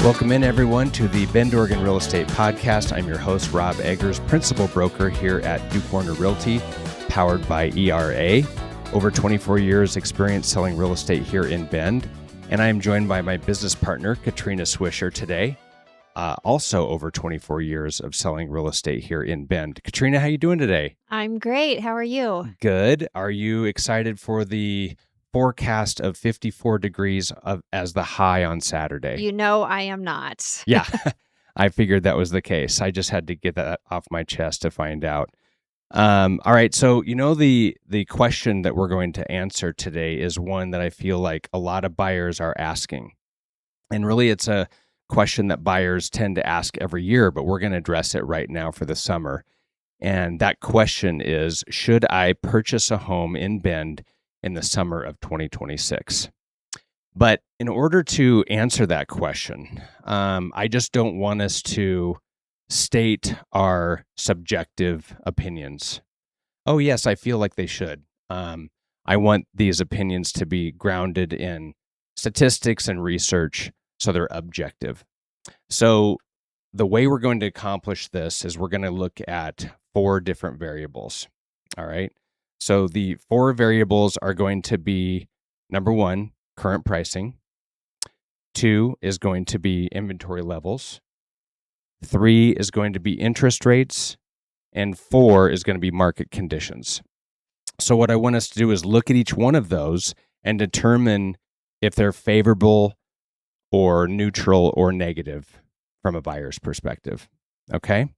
Welcome in, everyone, to the Bend, Oregon Real Estate Podcast. I'm your host, Rob Eggers, principal broker here at Duke Warner Realty, powered by ERA. Over 24 years experience selling real estate here in Bend. And I am joined by my business partner, Katrina Swisher, today. Also over 24 years of selling real estate here in Bend. Katrina, how you doing today? I'm great. How are you? Good. Are you excited for the forecast of 54 degrees as the high on Saturday? You know I am not. Yeah, I figured that was the case. I just had to get that off my chest to find out. All right, so the question that we're going to answer today is one that I feel like a lot of buyers are asking. And really it's a question that buyers tend to ask every year, but we're going to address it right now for the summer. And that question is, should I purchase a home in Bend in the summer of 2026? But in order to answer that question, I just don't want us to state our subjective opinions. Oh, yes, I feel like they should. I want these opinions to be grounded in statistics and research so they're objective. So the way we're going to accomplish this is we're going to look at 4 different variables. All right. So the 4 variables are going to be, number 1, current pricing. 2 is going to be inventory levels. 3 is going to be interest rates. And 4 is going to be market conditions. So what I want us to do is look at each one of those and determine if they're favorable or neutral or negative from a buyer's perspective. Okay?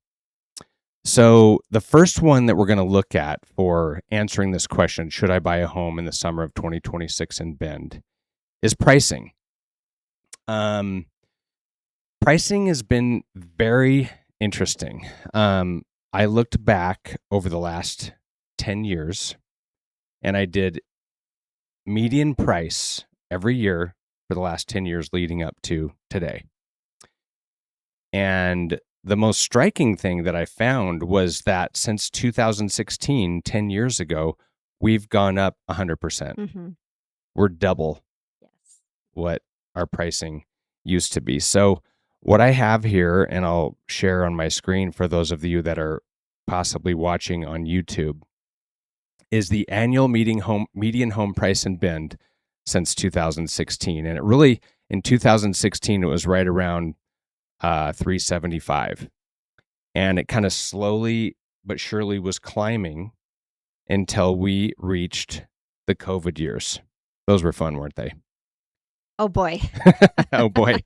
So the first one that we're going to look at for answering this question, should I buy a home in the summer of 2026 in Bend, is pricing. Pricing has been very interesting. I looked back over the last 10 years and I did median price every year for the last 10 years leading up to today. And the most striking thing that I found was that since 2016, 10 years ago, we've gone up 100%. Mm-hmm. We're double what our pricing used to be. So what I have here, and I'll share on my screen for those of you that are possibly watching on YouTube, is the annual median home price in Bend since 2016. And it really, in 2016, it was right around $375. And it kind of slowly but surely was climbing until we reached the COVID years. Those were fun, weren't they? Oh, boy. Oh, boy.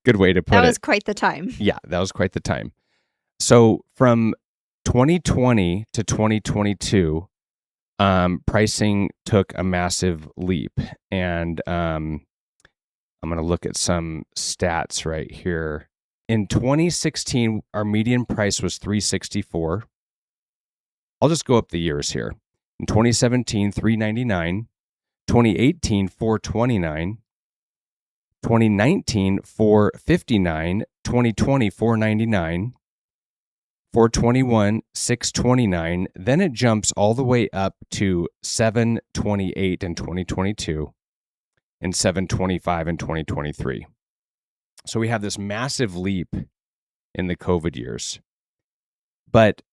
Good way to put it. That was quite the time. Yeah, that was quite the time. So from 2020 to 2022, pricing took a massive leap. And I'm going to look at some stats right here. In 2016, our median price was $364. I'll just go up the years here. In 2017, $399. 2018, $429. 2019, $459. 2020, $499. 421, $629. Then it jumps all the way up to $728 in 2022 and $725 in 2023. So we have this massive leap in the COVID years. But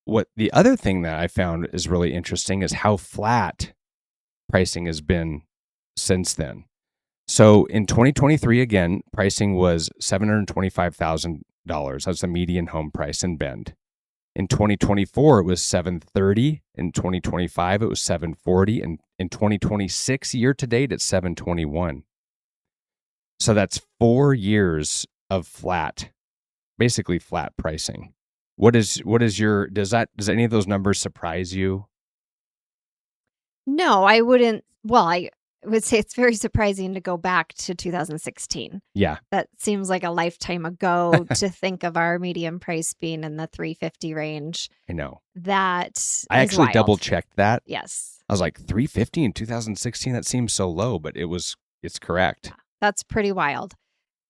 what the other thing that I found is really interesting is how flat pricing has been since then. So in 2023, again, pricing was $725,000. That's the median home price in Bend. In 2024, it was $730. In 2025, it was $740. And in 2026, year to date, it's $721. So that's 4 years of basically flat pricing. Does any of those numbers surprise you? No, I wouldn't. Well, I would say it's very surprising to go back to 2016. Yeah. That seems like a lifetime ago to think of our median price being in the $350 range. I know. I actually double checked that. Yes. I was like, $350 in 2016? That seems so low, but it's correct. Yeah, that's pretty wild.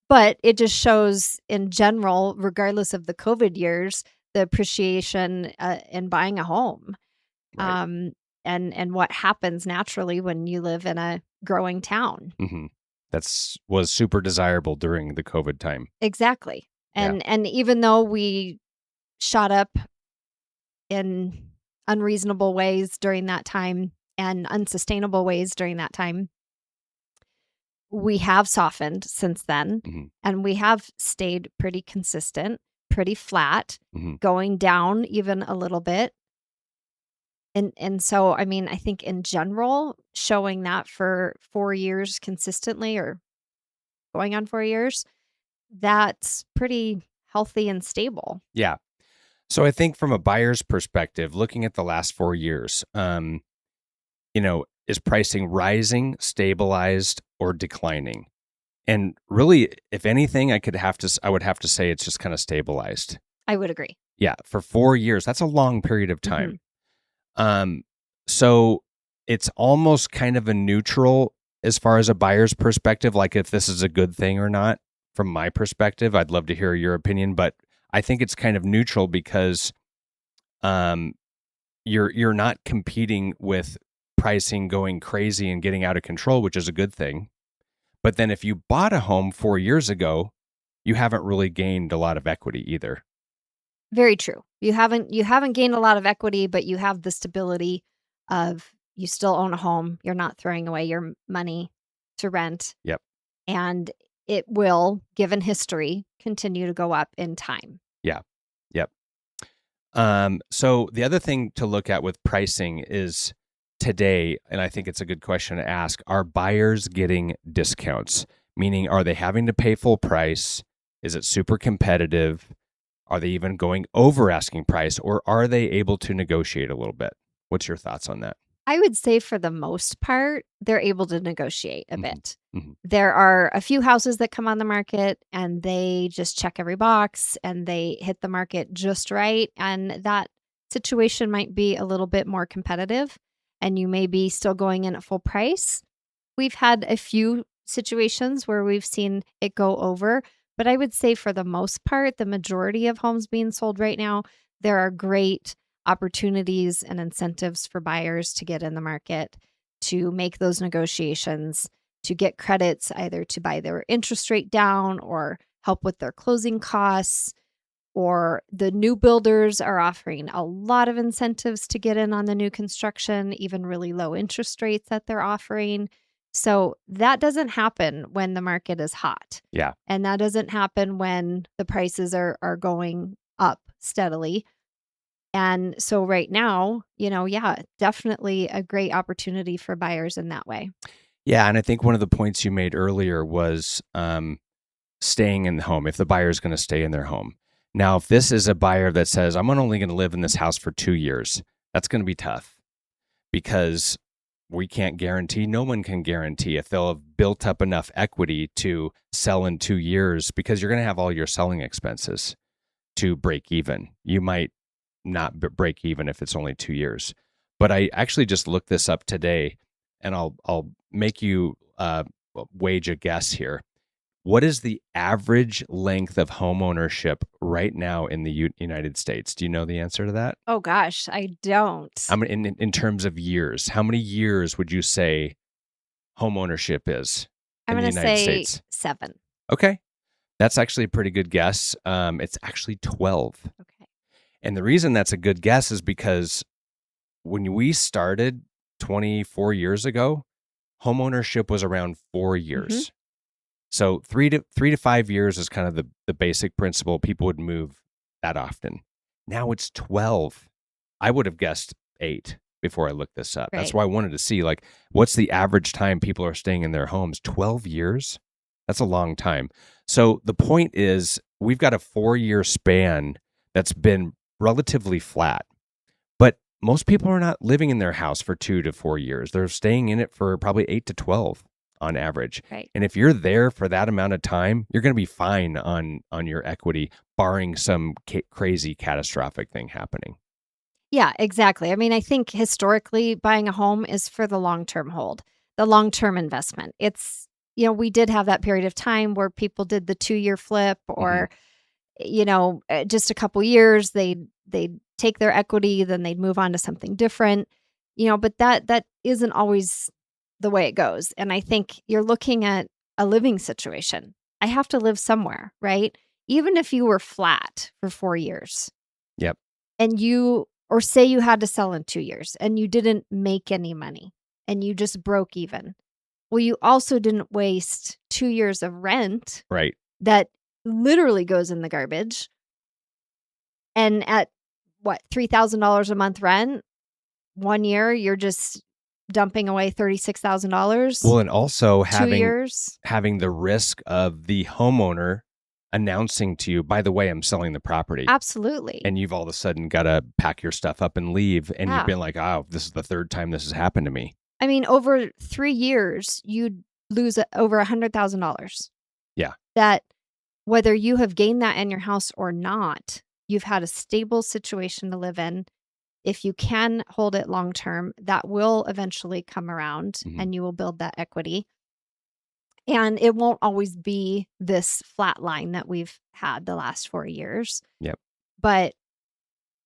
But it just shows in general, regardless of the COVID years, the appreciation in buying a home. Right. And what happens naturally when you live in a growing town. Mm-hmm. That's was super desirable during the COVID time. Exactly. Yeah. And even though we shot up in unreasonable ways during that time and unsustainable ways during that time, we have softened since then, Mhm. and we have stayed pretty consistent, pretty flat, Mhm. going down even a little bit. And so, I mean, I think in general, showing that for 4 years consistently or going on 4 years, that's pretty healthy and stable. Yeah. So I think from a buyer's perspective, looking at the last 4 years, is pricing rising, stabilized, or declining? And really, if anything, I would have to say it's just kind of stabilized. I would agree. Yeah, for 4 years, that's a long period of time. Mhm. Um, so it's almost kind of a neutral as far as a buyer's perspective, like if this is a good thing or not. From my perspective, I'd love to hear your opinion, but I think it's kind of neutral because um, you're not competing with pricing going crazy and getting out of control, which is a good thing. But then if you bought a home 4 years ago, you haven't really gained a lot of equity either. Very true. You haven't gained a lot of equity, but you have the stability of you still own a home. You're not throwing away your money to rent, Yep. and it will, given history, continue to go up in time. Yeah. Yep. So the other thing to look at with pricing is today, and I think it's a good question to ask, are buyers getting discounts? Meaning, are they having to pay full price? Is it super competitive? Are they even going over asking price, or are they able to negotiate a little bit? What's your thoughts on that? I would say for the most part, they're able to negotiate a Hmm. bit. Hmm. There are a few houses that come on the market and they just check every box and they hit the market just right. And that situation might be a little bit more competitive and you may be still going in at full price. We've had a few situations where we've seen it go over, but I would say for the most part, the majority of homes being sold right now, there are great opportunities and incentives for buyers to get in the market, to make those negotiations, to get credits either to buy their interest rate down or help with their closing costs, or the new builders are offering a lot of incentives to get in on the new construction, even really low interest rates that they're offering. So that doesn't happen when the market is hot. Yeah. And that doesn't happen when the prices are going up steadily. And so right now, yeah, definitely a great opportunity for buyers in that way. Yeah. And I think one of the points you made earlier was staying in the home, if the buyer is going to stay in their home. Now, if this is a buyer that says, I'm only going to live in this house for 2 years, that's going to be tough because we can't guarantee, no one can guarantee if they'll have built up enough equity to sell in 2 years because you're going to have all your selling expenses to break even. You might not break even if it's only 2 years. But I actually just looked this up today and I'll make you wage a guess here. What is the average length of home ownership right now in the United States? Do you know the answer to that? Oh gosh, I don't. I mean, in terms of years, how many years would you say home ownership is I'm in the going to United say States? 7. Okay, that's actually a pretty good guess. It's actually 12, Okay. and the reason that's a good guess is because when we started 24 years ago, home ownership was around 4 Mhm. years. So 3 to 5 years is kind of the basic principle. People would move that often. Now it's 12. I would have guessed 8 before I looked this up. That's Right. why I wanted to see, like, what's the average time people are staying in their homes? 12 years? That's a long time. So the point is we've got a 4-year span that's been relatively flat. But most people are not living in their house for 2 to 4 years. They're staying in it for probably 8 to 12 on average. Right. And if you're there for that amount of time, you're going to be fine on your equity, barring some crazy catastrophic thing happening. Yeah, exactly. I mean, I think historically buying a home is for the long-term hold, the long-term investment. We did have that period of time where people did the 2-year flip Hmm. or just a couple years they'd take their equity, then they'd move on to something different. But that isn't always the way it goes. And I think you're looking at a living situation. I have to live somewhere, right? Even if you were flat for 4 years Yep. and or say you had to sell in 2 years and you didn't make any money and you just broke even. Well, you also didn't waste 2 years of rent Right. that literally goes in the garbage. And at what, $3,000 a month rent, 1 year, you're just dumping away $36,000. Well, and also 2 having years. the risk of the homeowner announcing to you, by the way, I'm selling the property. Absolutely. And you've all of a sudden got to pack your stuff up and leave. And you've Yeah. been like, oh, this is the third time this has happened to me. I mean, over 3 years, you'd lose over $100,000. Yeah. That whether you have gained that in your house or not, you've had a stable situation to live in. If you can hold it long term, that will eventually come around and you will build that equity. And it won't always be this flat line that we've had the last 4 years. Yep. But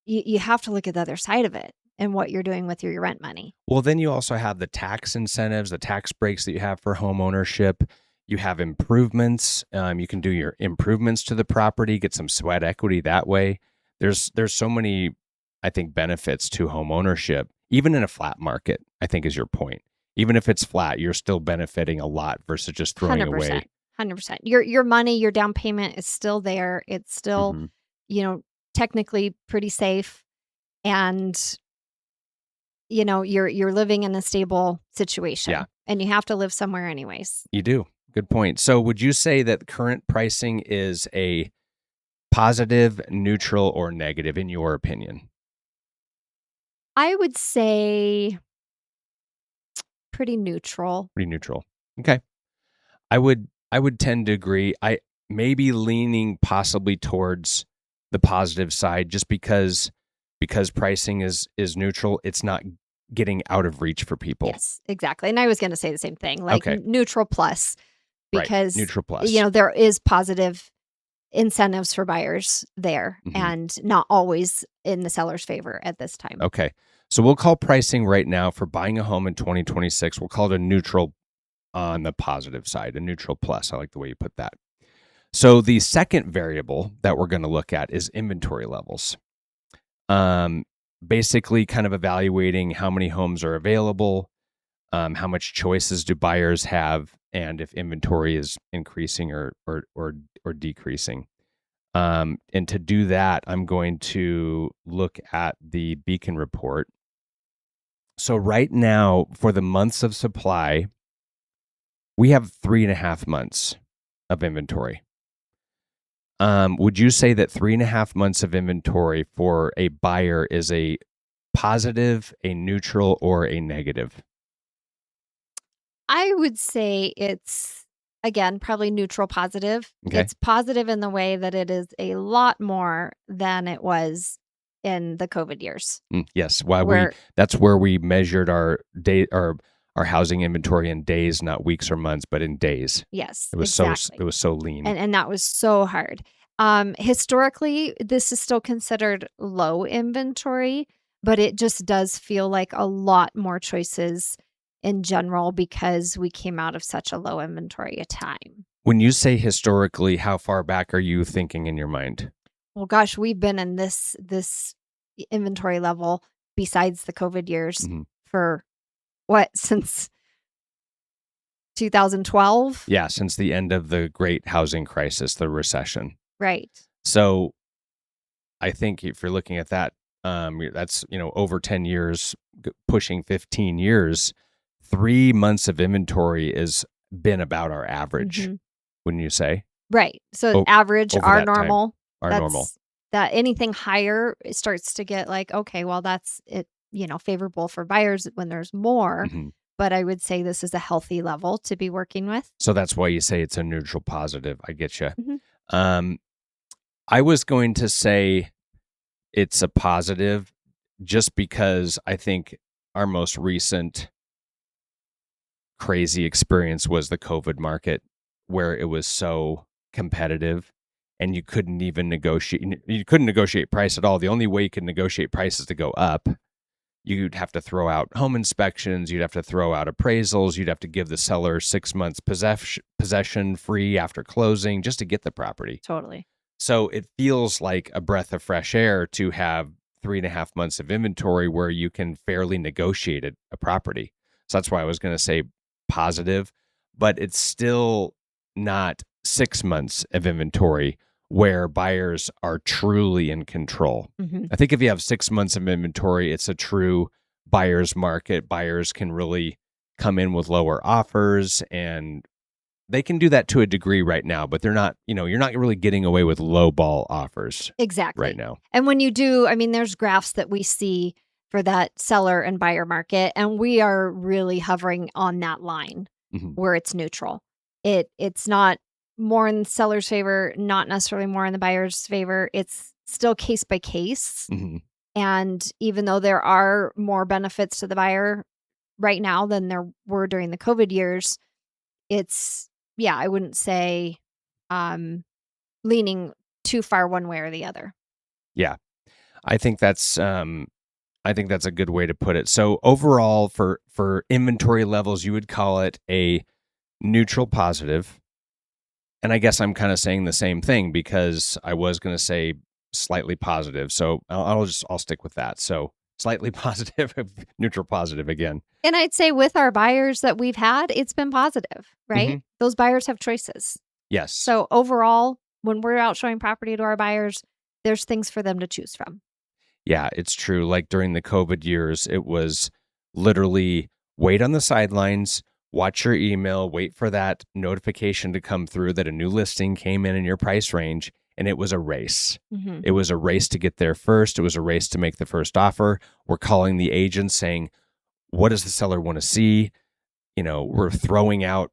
you have to look at the other side of it and what you're doing with your rent money. Well, then you also have the tax incentives, the tax breaks that you have for home ownership. You have improvements. You can do your improvements to the property, get some sweat equity that way. There's so many, I think, benefits to home ownership, even in a flat market, I think is your point. Even if it's flat, you're still benefiting a lot versus just throwing 100%. away. 100%. Your money, your down payment is still there. It's still, technically pretty safe. And you're living in a stable situation. Yeah. And you have to live somewhere anyways. You do. Good point. So would you say that current pricing is a positive, neutral, or negative in your opinion? I would say pretty neutral. Pretty neutral. Okay. I would tend to agree. I may be leaning possibly towards the positive side just because pricing is neutral, it's not getting out of reach for people. Yes, exactly. And I was going to say the same thing, like Okay. neutral plus, because Right. Neutral plus. there is positive incentives for buyers there and not always in the seller's favor at this time. Okay. So we'll call pricing right now for buying a home in 2026. We'll call it a neutral on the positive side, a neutral plus. I like the way you put that. So the second variable that we're going to look at is inventory levels. Basically kind of evaluating how many homes are available, how much choices do buyers have, and if inventory is increasing or decreasing. And to do that, I'm going to look at the Beacon report. So right now, for the months of supply, we have 3.5 months of inventory. Would you say that 3.5 months of inventory for a buyer is a positive, a neutral, or a negative? I would say it's, again, probably neutral positive. Okay. It's positive in the way that it is a lot more than it was in the COVID years. Yes. That's where we measured our housing inventory in days, not weeks or months, but in days. Yes, It was exactly. so lean. And that was so hard. Historically, this is still considered low inventory, but it just does feel like a lot more choices in general because we came out of such a low inventory time. When you say historically, how far back are you thinking in your mind? Well, gosh, we've been in this inventory level besides the COVID years for what, since 2012? Yeah, since the end of the great housing crisis, the recession. Right. So I think if you're looking at that, that's, over 10 years, pushing 15 years, 3 months of inventory has been about our average, wouldn't you say? Right. So average, over our that time, normal. our normal. That anything higher, it starts to get like, okay, well, that's it, favorable for buyers when there's more. But I would say this is a healthy level to be working with. So that's why you say it's a neutral positive. I get you. I was going to say it's a positive just because I think our most recent crazy experience was the COVID market, where it was so competitive and you couldn't even negotiate. You couldn't negotiate price at all. The only way you could negotiate price is to go up. You'd have to throw out home inspections, you'd have to throw out appraisals, you'd have to give the seller 6 months possession free after closing just to get the property. Totally. So it feels like a breath of fresh air to have 3.5 months of inventory where you can fairly negotiate a property. So that's why I was going to say positive, but it's still not 6 months of inventory where buyers are truly in control. Mhm. I think if you have 6 months of inventory, it's a true buyer's market. Buyers can really come in with lower offers, and they can do that to a degree right now, but they're not, you're not really getting away with low ball offers right Exactly. now. And when you do, I mean, there's graphs that we see for that seller and buyer market, and we are really hovering on that line Mhm. where it's neutral. It's not more in the seller's favor, not necessarily more in the buyer's favor. It's still case by case. Mhm. And even though there are more benefits to the buyer right now than there were during the COVID years, it's yeah, I wouldn't say um leaning too far one way or the other. Yeah. I think that's a good way to put it. So overall for inventory levels, you would call it a neutral positive. And I guess I'm kind of saying the same thing because I was going to say slightly positive. So I'll stick with that. So slightly positive, neutral positive again. And I'd say with our buyers that we've had, it's been positive, right? Mhm. Those buyers have choices. Yes. So overall, when we're out showing property to our buyers, there's things for them to choose from. Yeah, it's true. Like during the COVID years, it was literally wait on the sidelines, watch your email, wait for that notification to come through that a new listing came in your price range, and it was a race. Mhm. It was a race to get there first. It was a race to make the first offer. We're calling the agent saying, what does the seller want to see? We're throwing out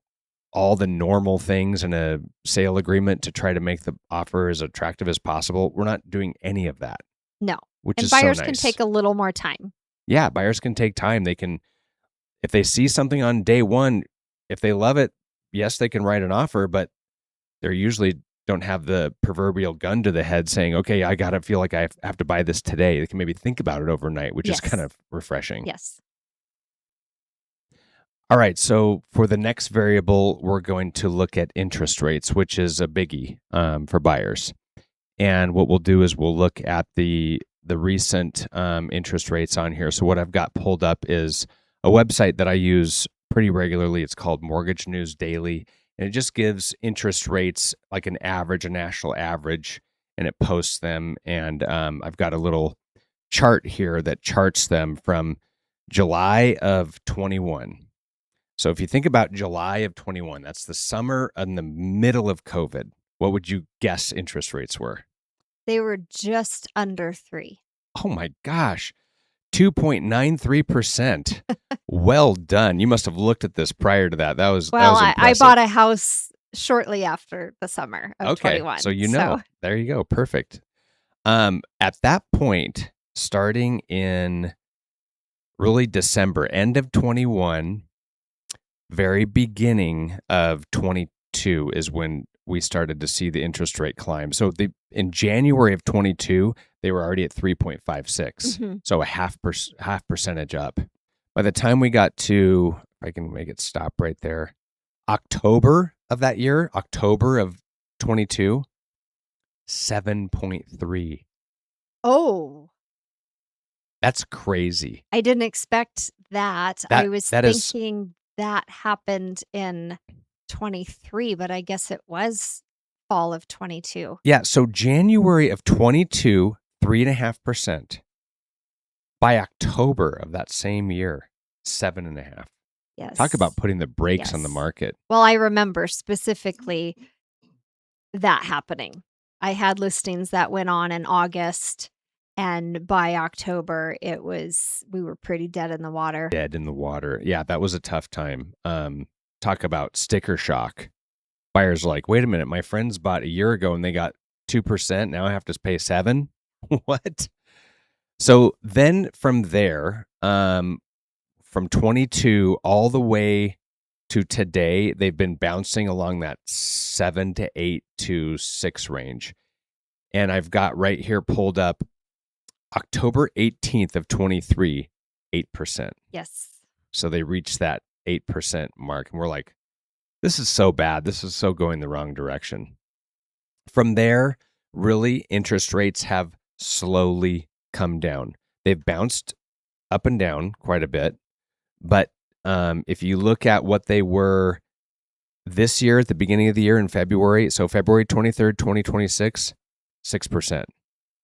all the normal things in a sale agreement to try to make the offer as attractive as possible. We're not doing any of that, No. which And is so buyers can nice. take a little more time. Yeah, buyers can take time. They can, if they see something on day one, if they love it, yes, they can write an offer, but they're usually don't have the proverbial gun to the head saying, okay, I got to feel like I have to buy this today. They can maybe think about it overnight, which is kind Yes. of refreshing. Yes. All right. So for the next variable, we're going to look at interest rates, which is a biggie for buyers. And what we'll do is we'll look at the recent interest rates on here. So what I've got pulled up is a website that I use pretty regularly. It's called Mortgage News Daily, and it just gives interest rates like an average, a national average, and it posts them. And I've got a little chart here that charts them from July of 21. So if you think about July of 21, that's the summer in the middle of COVID. What would you guess interest rates were? They were just under 3. Oh my gosh, 2.93%. Well done. You must have looked at this prior to that. That Well, was I impressive. bought a house shortly after the summer of Okay, so 21. So, there you go. Perfect. At that point, starting in really December, end of 21, very beginning of 22 is when we started to see the interest rate climb. So in January of 22, they were already at 3.56. mhm. So a half percentage up. By the time we got to, if I can make it stop right there, October of that year, October of 22, 7.3. Oh, That's crazy. I didn't expect that. I That was that is thinking that happened in 23, but I guess it was fall of 22. Yeah, so January of 22, 3.5%. By October of that same year, 7.5. Talk about Yes. putting the brakes on the Yes. market. Well, I remember specifically that happening. I had listings that went on in August, and by October, we were pretty dead in the water. Dead in the water. Yeah, that was a tough time. Talk about sticker shock. Buyers are like, wait a minute, my friends bought a year ago and they got 2%. Now I have to pay 7. What? So then from there, from 22 all the way to today, they've been bouncing along that 7 to 8 to 6 range. And I've got right here pulled up October 18th of 23. 8%. Yes. So they reached that 8% mark. And we're like, this is so bad. This is so going the wrong direction. From there, really, interest rates have slowly come down. They've bounced up and down quite a bit. But if you look at what they were this year at the beginning of the year in February, so February 23rd, 2026, 6%,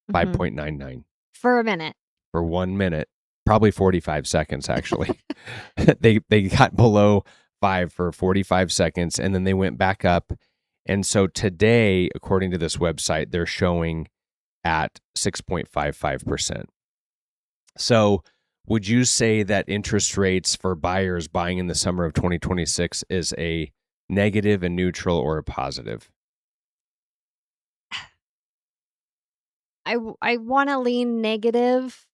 Mhm. 5.99 For a minute. for 1 minute, probably 45 seconds actually. They got below 5 for 45 seconds and then they went back up. And so today, according to this website, they're showing at 6.55%. So, would you say that interest rates for buyers buying in the summer of 2026 is a negative, a neutral, or a positive? I wanna lean negative,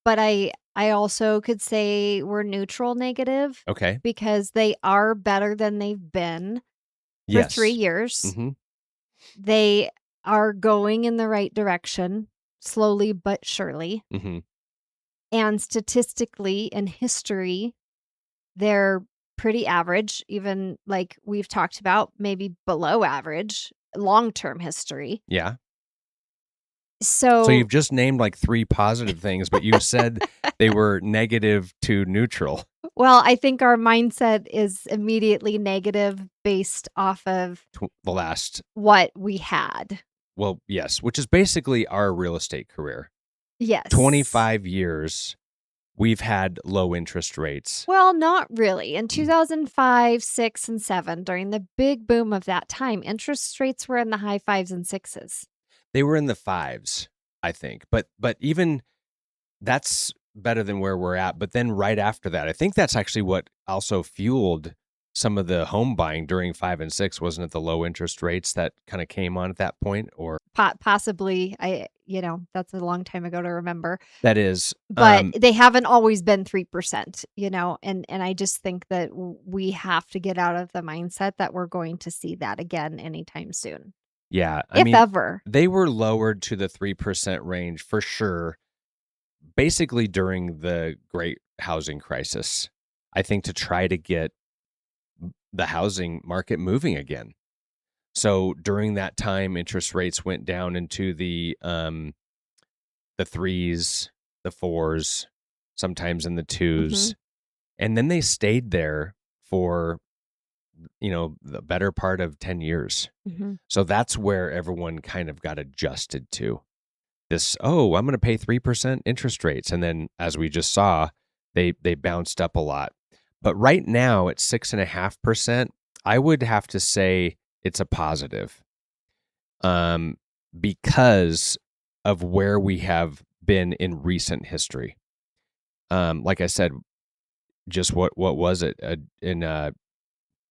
but I also could say we're neutral negative Okay. because they are better than they've been for 3 Yes. years. Mm-hmm. They are going in the right direction, slowly but surely, Mm-hmm. and statistically in history, they're pretty average, even like we've talked about, maybe below average, long-term history. Yeah. So So you've just named like three positive things, but you said they were negative to neutral. well, I think our mindset is immediately negative based off of The last, what we had. well, yes, which is basically our real estate career. Yes. 25 years, we've had low interest rates. Well, not really. In 2005, 6, and 7, during the big boom of that time, interest rates were in the high 5s and 6s. They were in the fives, I think. But even that's better than where we're at. But then right after that, I think that's actually what also fueled some of the home buying during 5 and 6. Wasn't it the low interest rates that kind of came on at that point? Or Possibly, that's a long time ago to remember, that is, but they haven't always been 3%, and I just think that we have to get out of the mindset that we're going to see that again anytime soon, yeah. I if mean, ever. they were lowered to the 3% range for sure, basically during the great housing crisis. I think to try to get the housing market moving again. So during that time, interest rates went down into the threes, the fours, sometimes in the Mhm, twos, and then they stayed there for the better part of 10 years. mhm. So that's where everyone kind of got adjusted to this. Oh, I'm going to pay 3% interest rates, and then as we just saw, they bounced up a lot. But right now at 6.5%, I would have to say it's a positive. um, because of where we have been in recent history. Like I said, just what was it in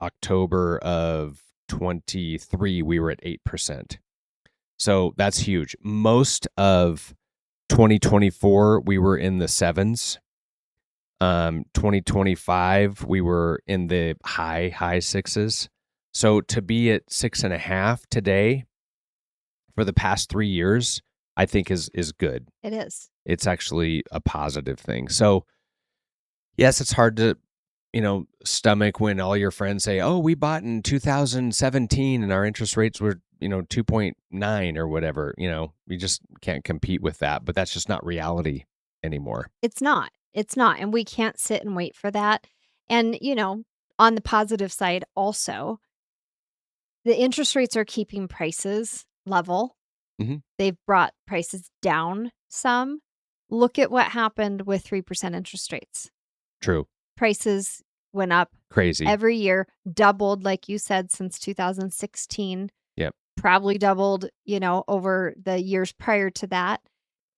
October of 23? We were at 8%, so that's huge. Most of 2024, we were in the sevens. 2025, we were in the high sixes. So to be at 6.5 today for the past 3 years, I think is good. It is. It's actually a positive thing. So yes, it's hard to stomach when all your friends say, "Oh, we bought in 2017 and our interest rates were 2.9 or whatever." We just can't compete with that. But that's just not reality anymore. It's not, and we can't sit and wait for that, and, on the positive side also, the interest rates are keeping prices level. Hmm. They've brought prices down some. Look at what happened with 3% interest rates. True. Prices went up Crazy. every year, doubled, like you said, since 2016, Yep. probably doubled, over the years prior to that.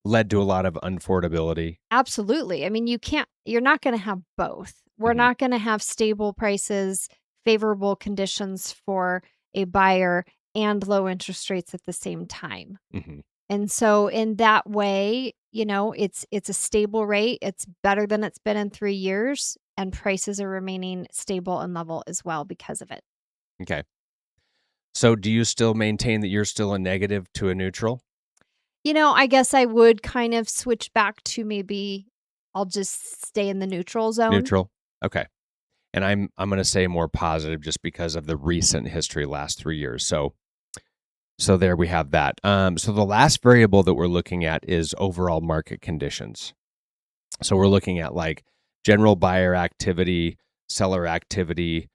Led to a lot of unaffordability. Absolutely. I mean, you're not gonna have both. We're Hmm. not gonna have stable prices, favorable conditions for a buyer, and low interest rates at the same time. Hmm. And so in that way, it's a stable rate. It's better than it's been in 3 years, and prices are remaining stable and level as well because of it. Okay. So do you still maintain that you're still a negative to a neutral? I guess I would kind of switch back to maybe I'll just stay in the neutral zone. Neutral? Okay. And I'm gonna say more positive just because of the recent history last 3 years. So there we have that. So the last variable that we're looking at is overall market conditions. So we're looking at like general buyer activity, seller activity,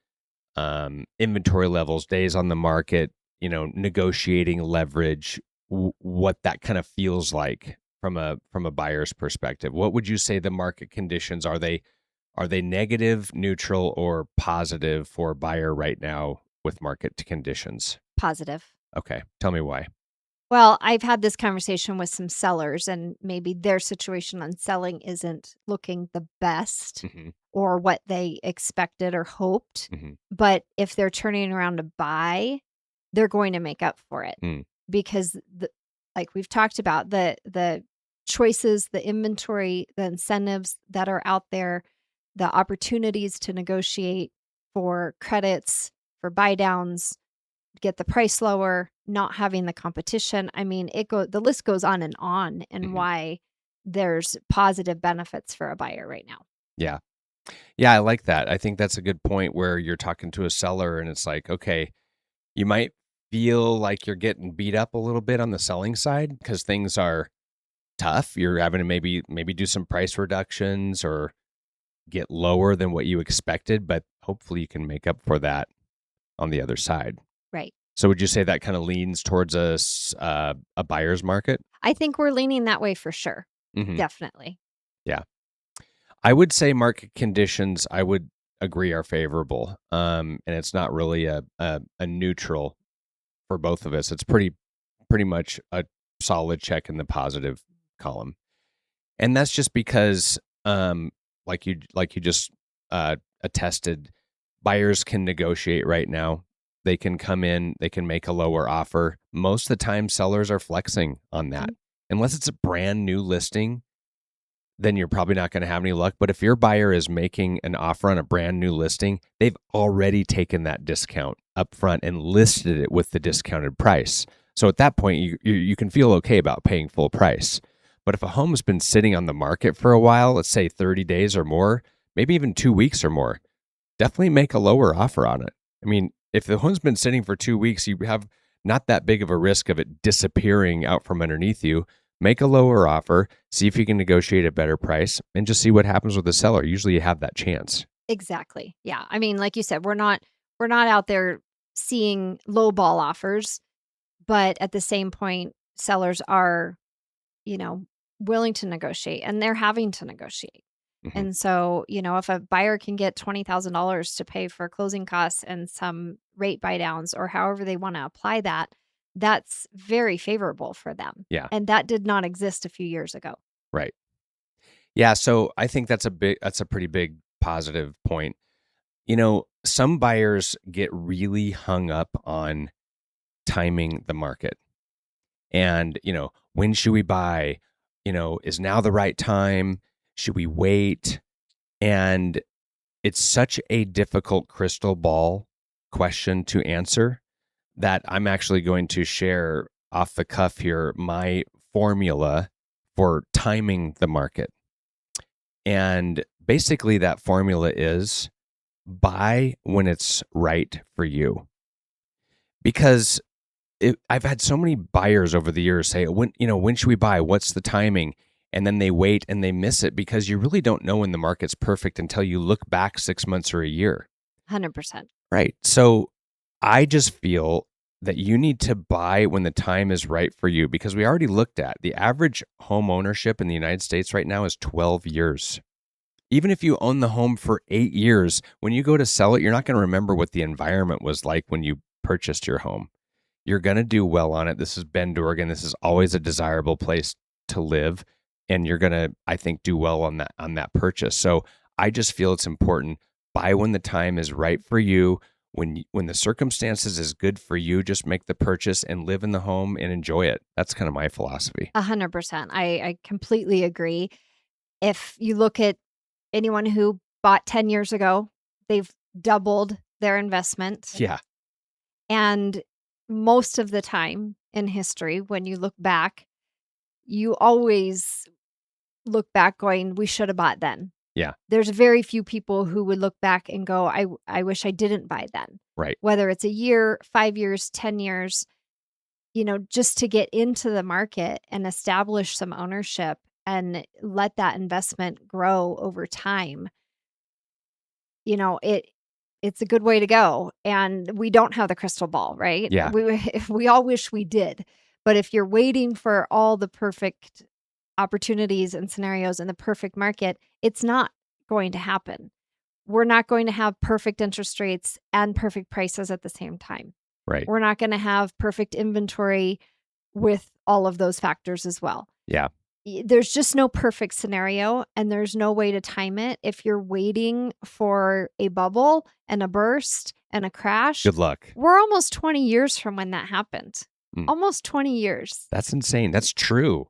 inventory levels, days on the market, negotiating leverage, what that kind of feels like from a buyer's perspective. What would you say the market conditions are? They negative, neutral, or positive for a buyer right now with market conditions? Positive. Okay, tell me why. Well, I've had this conversation with some sellers, and maybe their situation on selling isn't looking the best Hmm. or what they expected or hoped. Hmm. But if they're turning around to buy, they're going to make up for it Mm, because like we've talked about, the choices, the inventory, the incentives that are out there, the opportunities to negotiate for credits, for buy downs, get the price lower, not having the competition. I mean, the list goes on and mhm. why there's positive benefits for a buyer right now. Yeah. Yeah, I like that. I think that's a good point where you're talking to a seller and it's like, okay, you might feel like you're getting beat up a little bit on the selling side because things are tough. You're having to maybe do some price reductions or get lower than what you expected, but hopefully you can make up for that on the other side. Right. So would you say that kind of leans towards a buyer's market? I think we're leaning that way for sure. Hmm. Definitely. Yeah. I would say market conditions, I would agree, are favorable. And it's not really a neutral for both of us. It's pretty much a solid check in the positive column. And that's just because, like you just attested, buyers can negotiate right now. They can come in, they can make a lower offer. Most of the time, sellers are flexing on that. Mhm. Unless it's a brand new listing, then you're probably not going to have any luck. But if your buyer is making an offer on a brand new listing, they've already taken that discount up front and listed it with the discounted price. So at that point, you can feel okay about paying full price. But if a home's been sitting on the market for a while, let's say 30 days or more, maybe even 2 weeks or more, definitely make a lower offer on it. I mean, if the home's been sitting for 2 weeks, you have not that big of a risk of it disappearing out from underneath you. Make a lower offer, see if you can negotiate a better price, and just see what happens with the seller. Usually you have that chance. Exactly. Yeah. I mean, like you said, we're not out there seeing low ball offers, but at the same point, sellers are, you know, willing to negotiate and they're having to negotiate. Hmm. And so, if a buyer can get $20,000 to pay for closing costs and some rate buy downs or however they want to apply that, that's very favorable for them. Yeah, And that did not exist a few years ago. right. Yeah, so I think that's a pretty big positive point. Some buyers get really hung up on timing the market. And, when should we buy? Is now the right time? Should we wait? And it's such a difficult crystal ball question to answer that I'm actually going to share off the cuff here my formula for timing the market. And basically, that formula is buy when it's right for you. Because I've had so many buyers over the years say, when should we buy? What's the timing? And then they wait and they miss it because you really don't know when the market's perfect until you look back 6 months or a year. 100%. Right. So I just feel that you need to buy when the time is right for you because we already looked at the average home ownership in the United States right now is 12 years. Even if you own the home for 8 years, when you go to sell it, you're not going to remember what the environment was like when you purchased your home. You're going to do well on it. This is Bend, Oregon. This is always a desirable place to live, and you're going to, I think, do well on that purchase. So I just feel it's important. Buy when the time is right for you. When the circumstances is good for you, just make the purchase and live in the home and enjoy it. That's kind of my philosophy. 100%. I completely agree. If you look at anyone who bought 10 years ago, they've doubled their investment. Yeah. And most of the time in history, when you look back, you always look back going, "We should have bought then." Yeah. There's very few people who would look back and go, I wish I didn't buy then." Right. Whether it's a year, 5 years, 10 years, just to get into the market and establish some ownership and let that investment grow over time, you know, it it's a good way to go, and we don't have the crystal ball, right? Yeah. We all wish we did, but if you're waiting for all the perfect opportunities and scenarios in the perfect market, it's not going to happen. We're not going to have perfect interest rates and perfect prices at the same time. Right. We're not gonna have perfect inventory with all of those factors as well. Yeah. There's just no perfect scenario, and there's no way to time it. If you're waiting for a bubble and a burst and a crash, Good luck. we're almost 20 years from when that happened. Mm. Almost 20 years. That's insane. That's true.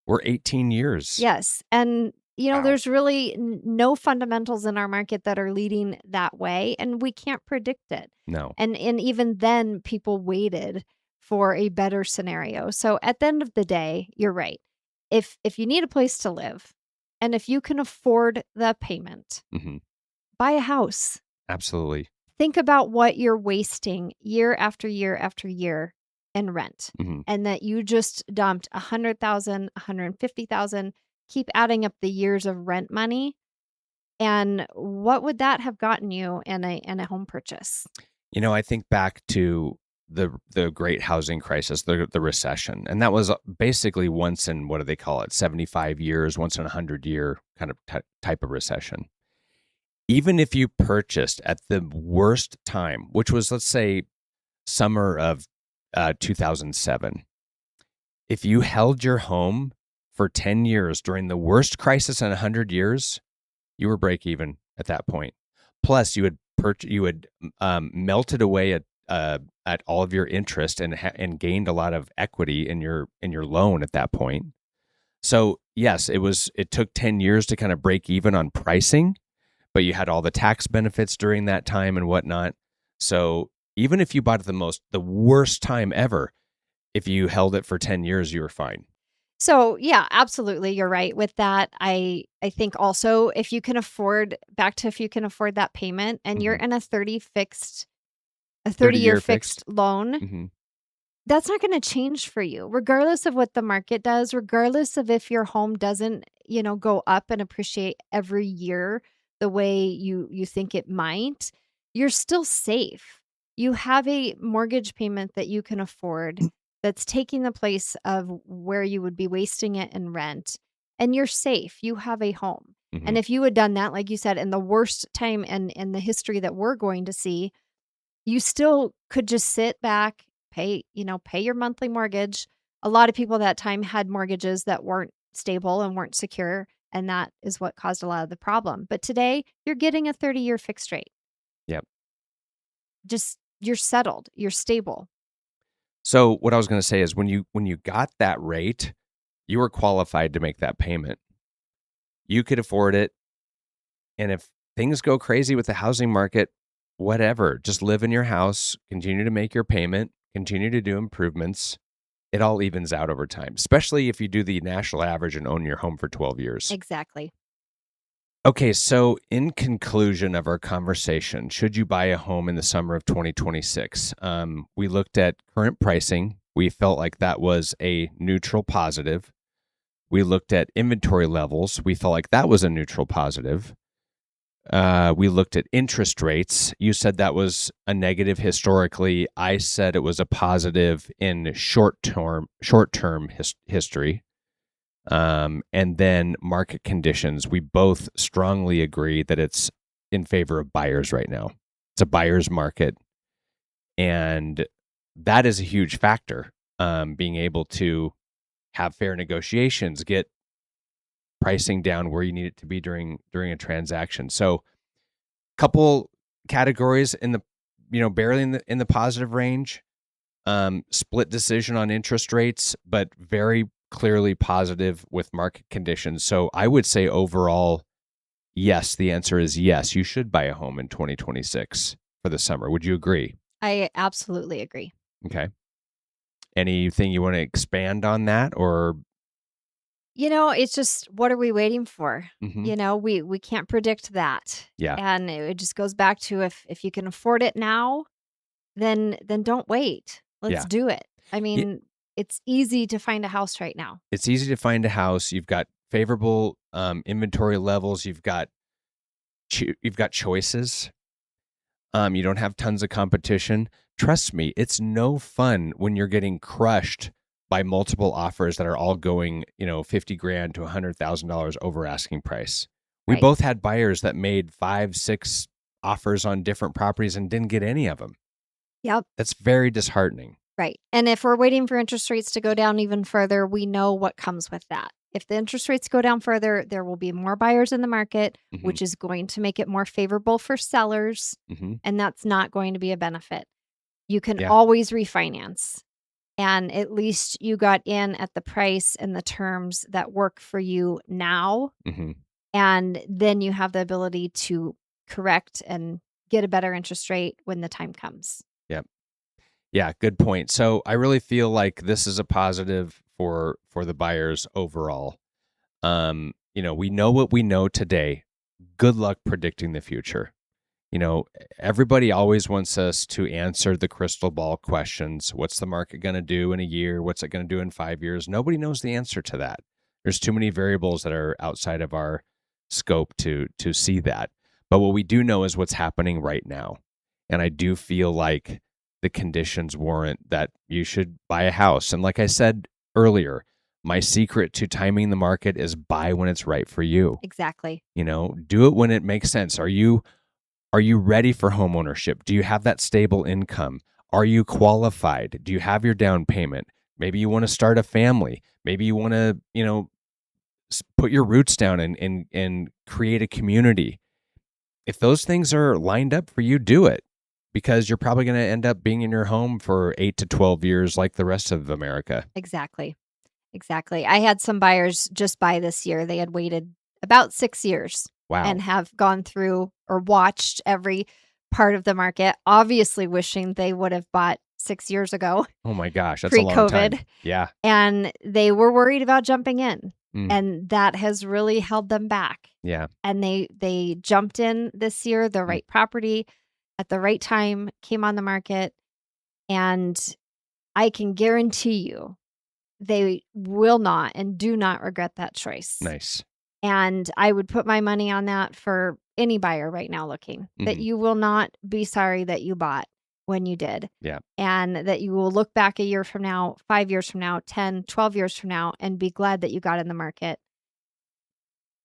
We're 18 years. Yes, and, Wow. there's really no fundamentals in our market that are leading that way, and we can't predict it. No. And even then, people waited for a better scenario. So at the end of the day, you're right. If you need a place to live, and if you can afford the payment, Hmm. buy a house. Absolutely. Think about what you're wasting year after year after year in rent, Hmm. and that you just dumped 100,000, 150,000. Keep adding up the years of rent money, and what would that have gotten you in a home purchase? I think back to the great housing crisis, the recession, and that was basically once in, what do they call it, 75 years, once in a 100-year kind of type of recession. Even if you purchased at the worst time, which was, let's say, summer of 2007, if you held your home for 10 years during the worst crisis in 100 years, you were break even at that point. Plus, you had melted away at all of your interest and gained a lot of equity in your loan at that point. So yes, it took 10 years to kind of break even on pricing, but you had all the tax benefits during that time and whatnot. So even if you bought it the worst time ever, if you held it for 10 years, you were fine. So, yeah, absolutely, you're right with that. I think also if you can afford that payment and you're Hmm. in a 30-year 30-year fixed. fixed loan, Hmm. that's not gonna change for you, regardless of what the market does, regardless of if your home doesn't, go up and appreciate every year the way you think it might, you're still safe. You have a mortgage payment that you can afford that's taking the place of where you would be wasting it in rent, and you're safe. You have a home. Hmm. And if you had done that, like you said, in the worst time in the history that we're going to see, you still could just sit back, pay your monthly mortgage. A lot of people that time had mortgages that weren't stable and weren't secure, and that is what caused a lot of the problem. But today, you're getting a 30-year fixed rate. Yep. Just you're settled, you're stable. So what I was going to say is when you got that rate, you were qualified to make that payment. You could afford it, and if things go crazy with the housing market, whatever, just live in your house, continue to make your payment, continue to do improvements. It all evens out over time, especially if you do the national average and own your home for 12 years. Exactly. Okay, so in conclusion of our conversation, should you buy a home in the summer of 2026? We looked at current pricing. We felt like that was a neutral positive. We looked at inventory levels. We felt like that was a neutral positive. We looked at interest rates. You said that was a negative historically. I said it was a positive in short term history. And then market conditions. We both strongly agree that it's in favor of buyers right now. It's a buyer's market, and that is a huge factor. Being able to have fair negotiations, get pricing down where you need it to be during a transaction. So, couple categories in the barely in the positive range. Split decision on interest rates, but very clearly positive with market conditions. So I would say overall, yes, the answer is yes. You should buy a home in 2026 for the summer. Would you agree? I absolutely agree. Okay. Anything you want to expand on that, or It's just what are we waiting for? Mhm. We can't predict that. Yeah. And it just goes back to if you can afford it now, then don't wait. Let's Yeah. do it. I Ye mean, it's easy to find a house right now. It's easy to find a house. You've got favorable, inventory levels. You've got choices. You don't have tons of competition. Trust me, it's no fun when you're getting crushed by multiple offers that are all going, 50 grand to $100,000 over asking price. We Right. both had buyers that made 5, 6 offers on different properties and didn't get any of them. Yep. That's very disheartening. Right. And if we're waiting for interest rates to go down even further, we know what comes with that. If the interest rates go down further, there will be more buyers in the market, Mhm, which is going to make it more favorable for sellers. mhm. And that's not going to be a benefit. You can Yeah, always refinance. And at least you got in at the price and the terms that work for you now. mhm. And then you have the ability to correct and get a better interest rate when the time comes. Yep. Yeah, good point. So, I really feel like this is a positive for the buyers overall. We know what we know today. Good luck predicting the future. Everybody always wants us to answer the crystal ball questions. What's the market going to do in a year? What's it going to do in 5 years? Nobody knows the answer to that. There's too many variables that are outside of our scope to see that. But what we do know is what's happening right now. And I do feel like the conditions warrant that you should buy a house. And like I said earlier, my secret to timing the market is buy when it's right for you. Exactly. Do it when it makes sense. Are you ready for homeownership? Do you have that stable income? Are you qualified? Do you have your down payment? Maybe you want to start a family. Maybe you want to, put your roots down and create a community. If those things are lined up for you, do it because you're probably going to end up being in your home for 8 to 12 years like the rest of America. Exactly. Exactly. I had some buyers just buy this year. They had waited about 6 years and Wow. have gone through or watched every part of the market, obviously wishing they would have bought 6 years ago, Oh my gosh, that's a long time. pre-COVID, Yeah. and they were worried about jumping in, Mm, and that has really held them back. yeah. And they jumped in this year, the Mm, right property at the right time, came on the market, and I can guarantee you they will not and do not regret that choice. nice. And I would put my money on that for any buyer right now looking, that Hmm. you will not be sorry that you bought when you did. Yeah. And that you will look back a year from now, 5 years from now, 10, 12 years from now, and be glad that you got in the market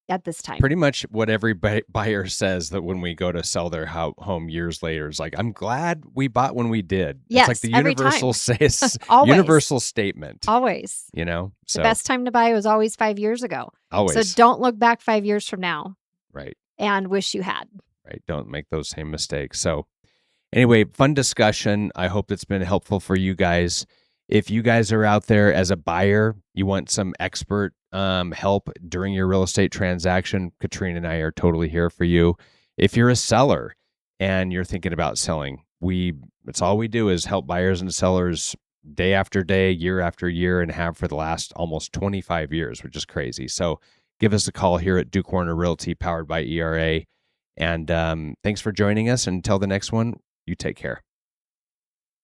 at this time. Pretty much what every buyer says that when we go to sell their home years later is like, "I'm glad we bought when we did." It's like Yes, the every universal time. says Always. universal statement, Always. The So, best time to buy was always 5 years ago. So always. don't look back 5 years from now Right, and wish you had. right. Don't make those same mistakes. So, anyway, fun discussion. I hope it's been helpful for you guys. If you guys are out there as a buyer, you want some expert help during your real estate transaction, Katrina and I are totally here for you. If you're a seller and you're thinking about selling, it's all we do is help buyers and sellers day after day, year after year, and have for the last almost 25 years, which is crazy. So give us a call here at Duke Warner Realty, powered by ERA. And thanks for joining us. Until the next one, you take care.